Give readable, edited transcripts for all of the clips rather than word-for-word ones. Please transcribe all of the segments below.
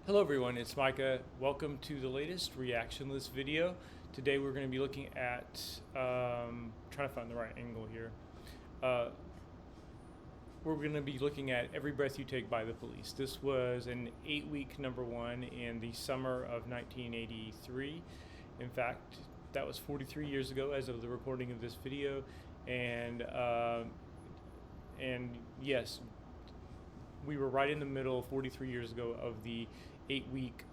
Hello everyone, it's Micah. Welcome to the latest Reactionless video. Today we're going to be looking at, trying to find the right angle here. We're going to be looking at Every Breath You Take by the Police. This was an 8-week #1 in the summer of 1983. In fact, that was 43 years ago as of the recording of this video. And yes, we were right in the middle 43 years ago of the 8-week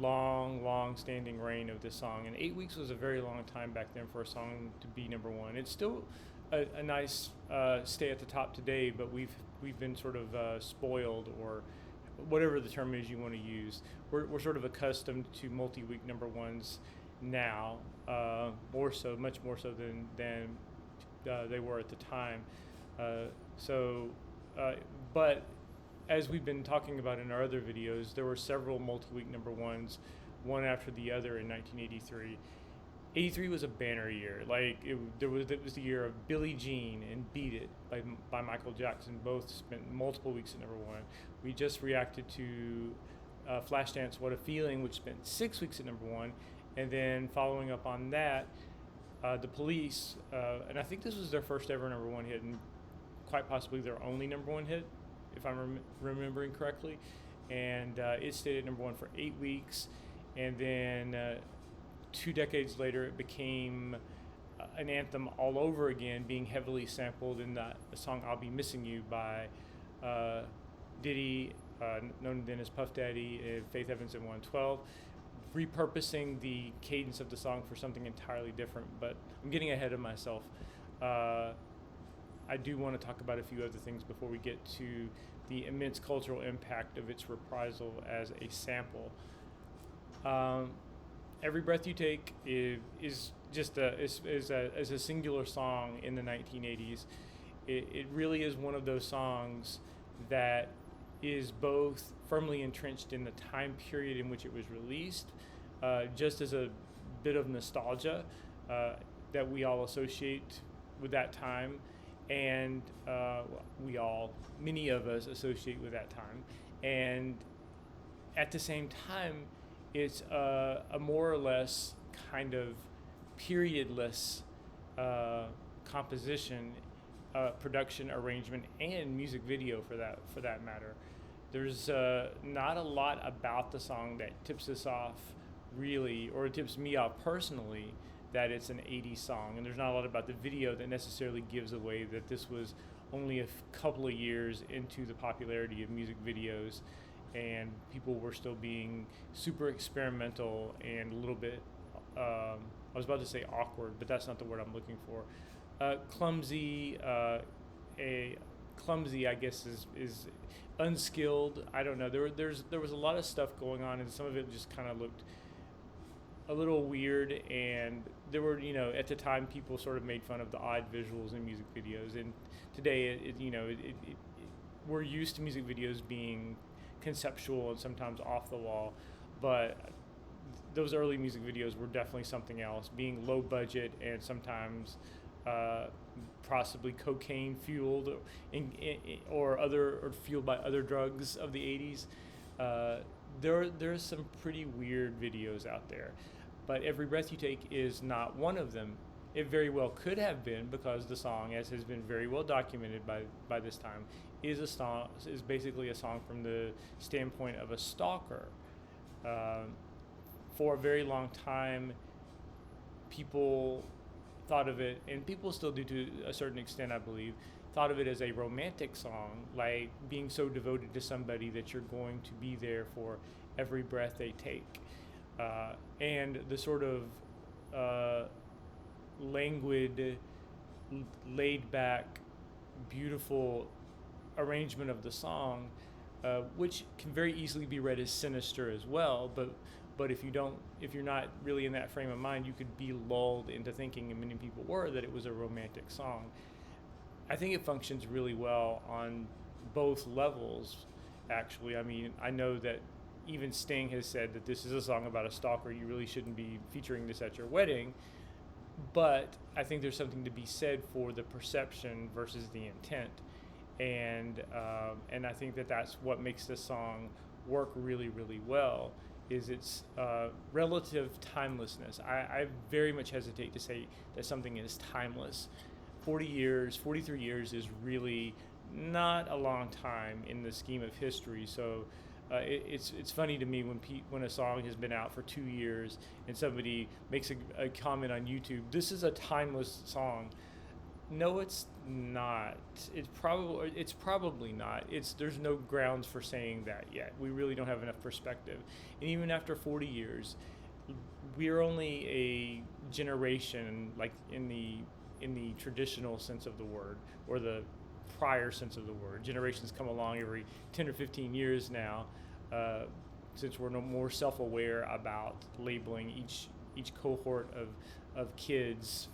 long standing reign of this song. And 8 weeks was a very long time back then for a song to be #1. It's still a nice stay at the top today, but we've been sort of spoiled, or whatever the term is you want to use. We're sort of accustomed to multi-week #1s now, much more so than they were at the time. But as we've been talking about in our other videos, there were several multi-week #1s, one after the other in 1983. 83 was a banner year. It was the year of Billie Jean and Beat It by Michael Jackson. Both spent multiple weeks at #1. We just reacted to Flashdance What a Feeling, which spent 6 weeks at #1. And then following up on that, the Police, and I think this was their first ever #1 hit, and quite possibly their only #1 hit, if I'm remembering correctly. And it stayed at #1 for 8 weeks. And then 2 decades later, it became an anthem all over again, being heavily sampled in the song I'll Be Missing You by Diddy, known then as Puff Daddy, Faith Evans, and 112, repurposing the cadence of the song for something entirely different. But I'm getting ahead of myself. I do want to talk about a few other things before we get to the immense cultural impact of its reprisal as a sample. Every Breath You Take is just a singular song in the 1980s. It really is one of those songs that is both firmly entrenched in the time period in which it was released, just as a bit of nostalgia that we all associate with that time, and many of us associate with that time. And at the same time, it's a more or less kind of periodless composition, production, arrangement, and music video for that matter. There's not a lot about the song that tips us off, really, or it tips me off personally, that it's an 80s song. And there's not a lot about the video that necessarily gives away that this was only a couple of years into the popularity of music videos, and people were still being super experimental and a little bit, I was about to say awkward, but that's not the word I'm looking for. Clumsy, I guess is unskilled. I don't know. There was a lot of stuff going on, and some of it just kind of looked a little weird. And there were, at the time, people sort of made fun of the odd visuals in music videos. And today, we're used to music videos being conceptual and sometimes off the wall, but those early music videos were definitely something else, being low budget and sometimes possibly cocaine fueled, or fueled by other drugs of the 80s. There's some pretty weird videos out there, but Every Breath You Take is not one of them. It very well could have been, because the song, as has been very well documented by this time, is basically a song from the standpoint of a stalker. For a very long time, people thought of it, and people still do to a certain extent, I believe, thought of it as a romantic song, like being so devoted to somebody that you're going to be there for every breath they take. And the sort of languid, laid back, beautiful arrangement of the song, which can very easily be read as sinister as well, but if you're not really in that frame of mind, you could be lulled into thinking, and many people were, that it was a romantic song. I think it functions really well on both levels, actually. I mean, I know that even Sting has said that this is a song about a stalker. You really shouldn't be featuring this at your wedding. But I think there's something to be said for the perception versus the intent. And I think that that's what makes this song work really, really well is its relative timelessness. I very much hesitate to say that something is timeless. 40 years, 43 years is really not a long time in the scheme of history. So it's funny to me when a song has been out for 2 years and somebody makes a comment on YouTube. This is a timeless song. No, it's not. It's probably not. There's no grounds for saying that yet. We really don't have enough perspective. And even after 40 years, we're only a generation, like in the traditional sense of the word, or the prior sense of the word. Generations come along every 10 or 15 years now, since we're no more self-aware about labeling each cohort of kids.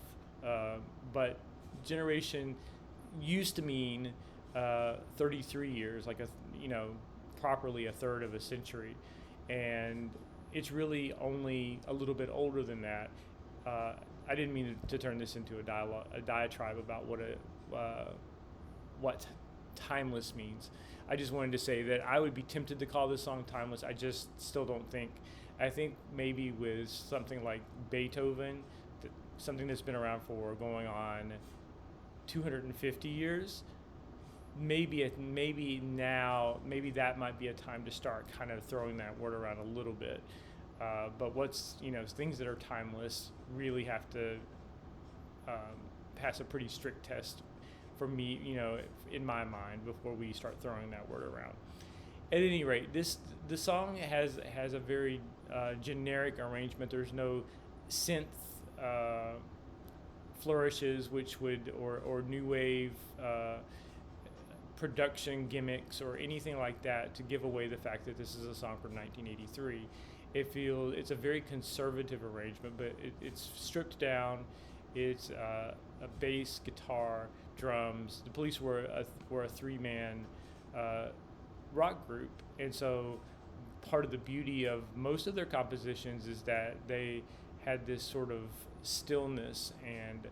But generation used to mean 33 years, like properly a third of a century, and it's really only a little bit older than that. I didn't mean to turn this into a diatribe about what timeless means. I just wanted to say that I would be tempted to call this song timeless. I just still don't think. I think maybe with something like Beethoven, something that's been around for going on 250 years, maybe that might be a time to start kind of throwing that word around a little bit. But things that are timeless really have to pass a pretty strict test for me, in my mind, before we start throwing that word around. At any rate, the song has a very generic arrangement. There's no synth flourishes, which would or new wave production gimmicks or anything like that to give away the fact that this is a song from 1983. It's a very conservative arrangement, but it's stripped down. It's a bass, guitar, drums. The Police were a three-man rock group, and so part of the beauty of most of their compositions is that they had this sort of stillness and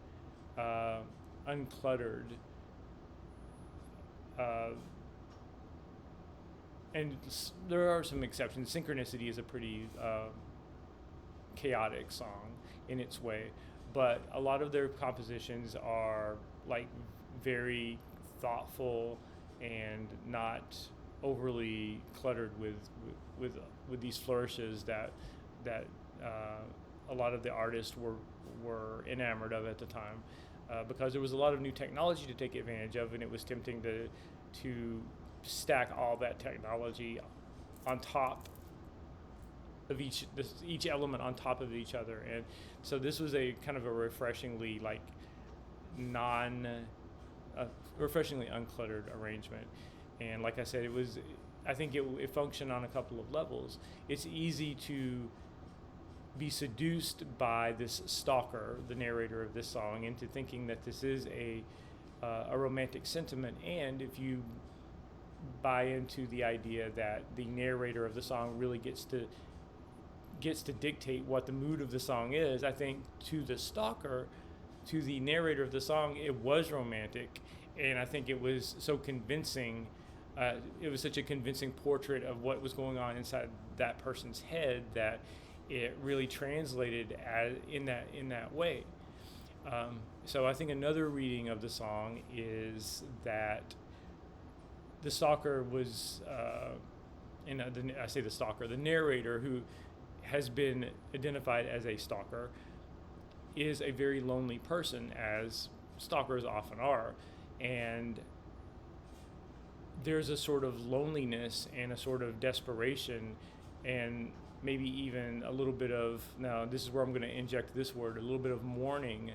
uncluttered, and there are some exceptions. Synchronicity is a pretty chaotic song in its way, but a lot of their compositions are like very thoughtful and not overly cluttered with these flourishes that a lot of the artists were enamored of at the time, because there was a lot of new technology to take advantage of, and it was tempting to stack all that technology on top of each element on top of each other. And so this was a kind of a refreshingly refreshingly uncluttered arrangement. And like I said, I think it functioned on a couple of levels. It's easy to be seduced by this stalker, the narrator of this song, into thinking that this is a romantic sentiment. And if you buy into the idea that the narrator of the song really gets to dictate what the mood of the song is, I think to the stalker, to the narrator of the song, it was romantic. And I think it was so convincing. It was such a convincing portrait of what was going on inside that person's head that it really translated in that way. So I think another reading of the song is that the stalker was, I say the stalker, the narrator, who has been identified as a stalker, is a very lonely person, as stalkers often are. And there's a sort of loneliness and a sort of desperation, and maybe even a little bit of, now this is where I'm going to inject this word, a little bit of mourning,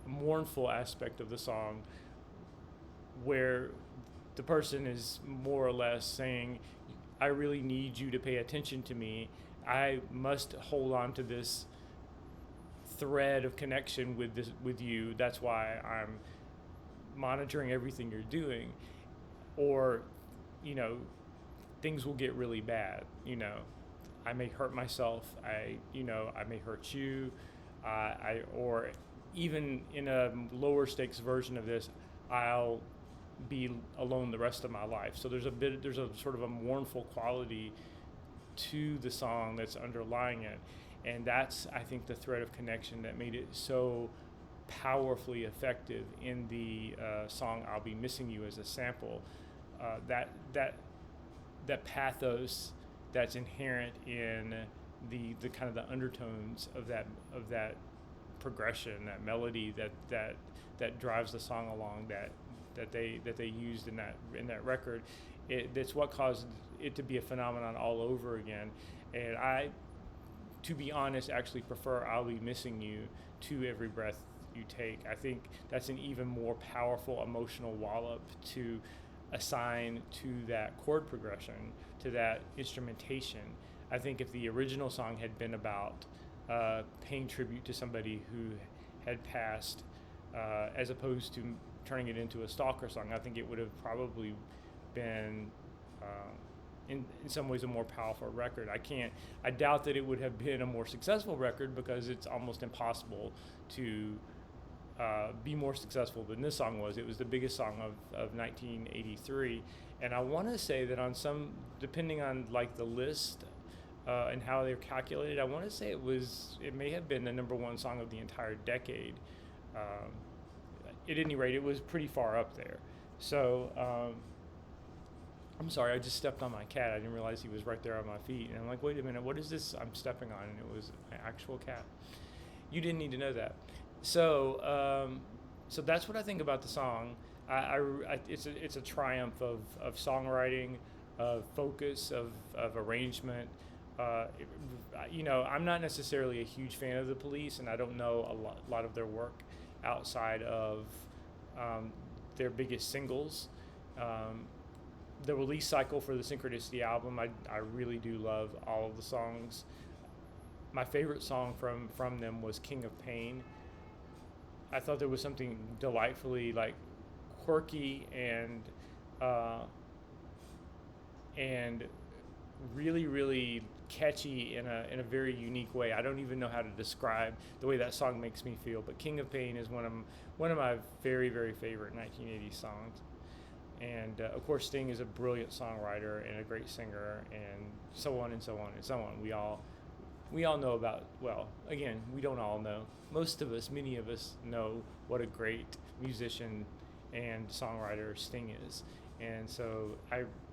mournful aspect of the song, where the person is more or less saying, I really need you to pay attention to me. I must hold on to this thread of connection with you. That's why I'm monitoring everything you're doing, or things will get really bad. I may hurt myself. I may hurt you. Or even in a lower stakes version of this, I'll be alone the rest of my life. So there's a sort of a mournful quality to the song that's underlying it, and that's, I think, the thread of connection that made it so powerfully effective in the song "I'll Be Missing You" as a sample. That pathos that's inherent in the kind of the undertones of that progression, that melody that drives the song along, that they used in that record. That's what caused it to be a phenomenon all over again. And I, to be honest, actually prefer "I'll Be Missing You" to "Every Breath You Take." I think that's an even more powerful emotional wallop to assign to that chord progression, to that instrumentation. I think if the original song had been about paying tribute to somebody who had passed, as opposed to turning it into a stalker song, I think it would have probably been in some ways a more powerful record. I doubt that it would have been a more successful record, because it's almost impossible to be more successful than this song was. It was the biggest song of 1983, and I want to say that on some, depending on like the list and how they're calculated, I want to say it may have been the number one song of the entire decade. At any rate, it was pretty far up there. So I'm sorry, I just stepped on my cat. I didn't realize he was right there on my feet, and I'm like, wait a minute, what is this I'm stepping on? And it was an actual cat. You didn't need to know that. So that's what I think about the song. It's a triumph of songwriting, of focus, of arrangement. I'm not necessarily a huge fan of the Police, and I don't know a lot of their work outside of their biggest singles. The release cycle for the Synchronicity album, I really do love all of the songs. My favorite song from them was "King of Pain." I thought there was something delightfully like quirky and really, really catchy in a very unique way. I don't even know how to describe the way that song makes me feel, but "King of Pain" is one of my very, very favorite 1980s songs. And of course, Sting is a brilliant songwriter and a great singer, and so on and so on and so on. We all know about, well, again, we don't all know. Most of us, many of us know what a great musician and songwriter Sting is. And so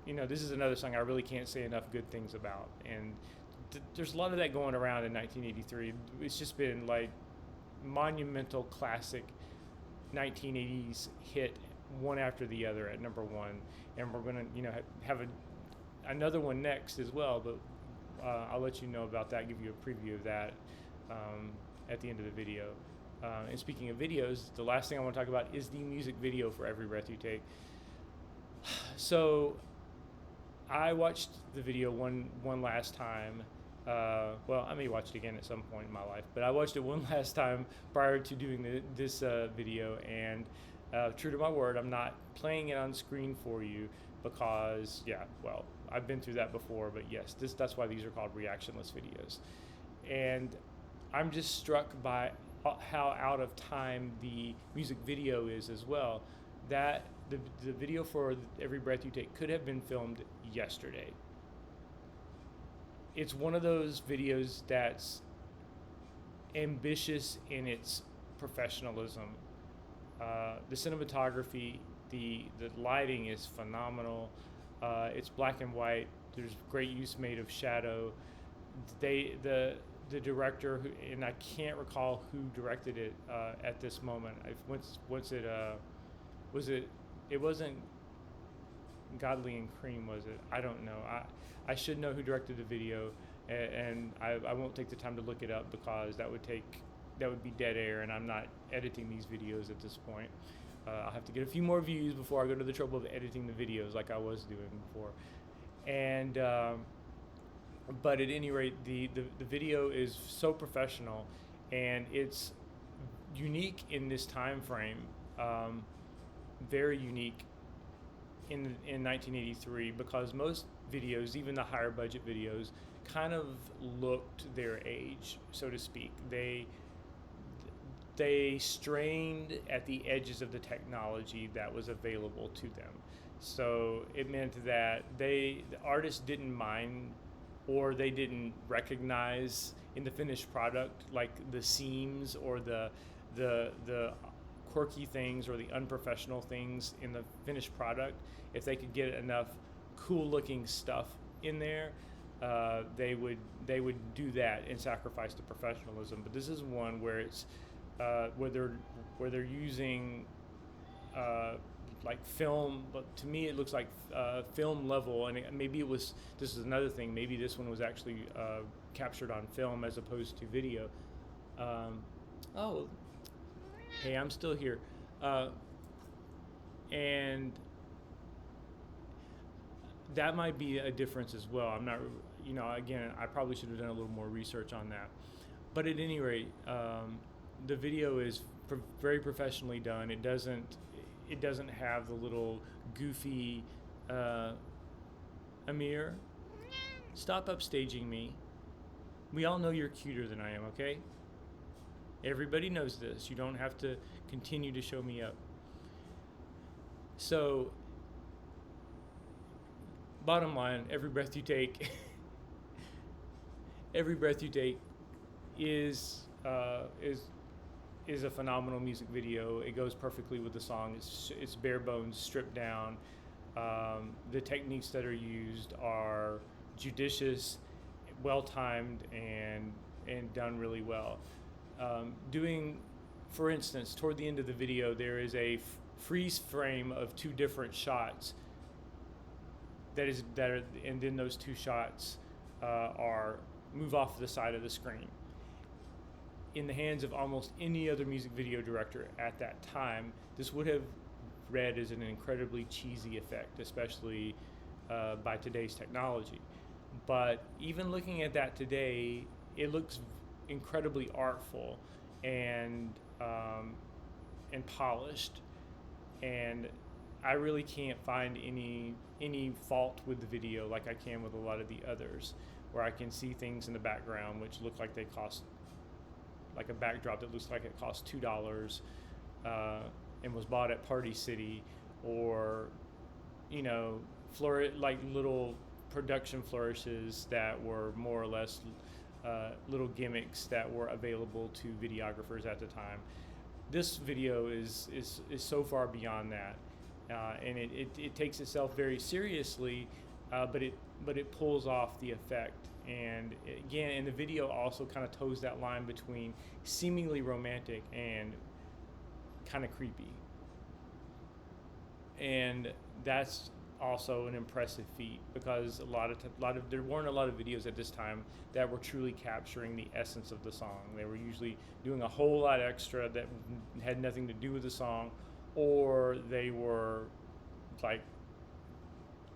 this is another song I really can't say enough good things about. And there's a lot of that going around in 1983. It's just been like monumental classic 1980s hit, one after the other at number one. And we're going to, have another one next as well, but I'll let you know about that, give you a preview of that at the end of the video. And speaking of videos, the last thing I want to talk about is the music video for "Every Breath You Take." So I watched the video one last time. Well, I may watch it again at some point in my life, but I watched it one last time prior to doing this video, and true to my word, I'm not playing it on screen for you because, I've been through that before, but yes, that's why these are called reactionless videos. And I'm just struck by how out of time the music video is as well, that the video for "Every Breath You Take" could have been filmed yesterday. It's one of those videos that's ambitious in its professionalism. The cinematography, the lighting is phenomenal. It's black and white. There's great use made of shadow. The director, and I can't recall who directed it at this moment. It wasn't Godley and Cream, was it? I don't know. I should know who directed the video, and I won't take the time to look it up because that would be dead air, and I'm not editing these videos at this point. I'll have to get a few more views before I go to the trouble of editing the videos like I was doing before. And but at any rate, the video is so professional, and it's unique in this time frame, very unique in 1983, because most videos, even the higher budget videos, kind of looked their age, so to speak. they strained at the edges of the technology that was available to them. So it meant that the artists didn't mind, or they didn't recognize in the finished product like the seams or the quirky things or the unprofessional things in the finished product. If they could get enough cool looking stuff in there, they would do that and sacrifice the professionalism. But this is one where it's where they're using like film, but to me it looks like film level, and this is another thing, maybe this one was actually captured on film as opposed to video. Oh, hey, I'm still here. And that might be a difference as well. I'm not, again, I probably should have done a little more research on that. But at any rate, the video is very professionally done. It doesn't have the little goofy, Amir, stop upstaging me. We all know you're cuter than I am, okay? Everybody knows this. You don't have to continue to show me up. So, bottom line, every breath you take is a phenomenal music video. It goes perfectly with the song. It's bare bones, stripped down. The techniques that are used are judicious, well timed, and done really well. For instance, toward the end of the video, there is a freeze frame of two different shots. And then those two shots move off the side of the screen. In the hands of almost any other music video director at that time, this would have read as an incredibly cheesy effect, especially by today's technology. But even looking at that today, it looks incredibly artful and polished, and I really can't find any fault with the video like I can with a lot of the others, where I can see things in the background which look like they cost, like a backdrop that looks like it cost $2 and was bought at Party City, or like little production flourishes that were more or less little gimmicks that were available to videographers at the time. This video is so far beyond that, and it takes itself very seriously, but it pulls off the effect. And again, and the video also kind of toes that line between seemingly romantic and kind of creepy. And that's also an impressive feat, because there weren't a lot of videos at this time that were truly capturing the essence of the song. They were usually doing a whole lot extra that had nothing to do with the song, or they were like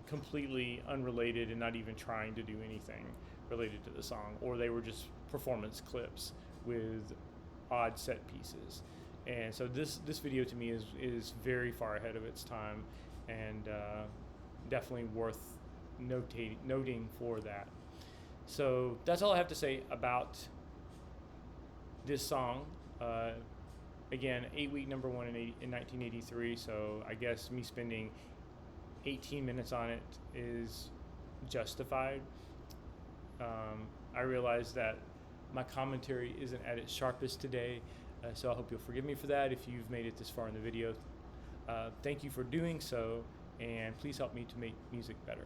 completely unrelated and not even trying to do anything related to the song, or they were just performance clips with odd set pieces. And so this video to me is very far ahead of its time, and definitely worth noting for that. So that's all I have to say about this song. Again, 8-week number one in 1983, so I guess me spending 18 minutes on it is justified. I realize that my commentary isn't at its sharpest today, so I hope you'll forgive me for that if you've made it this far in the video. Thank you for doing so, and please help me to make music better.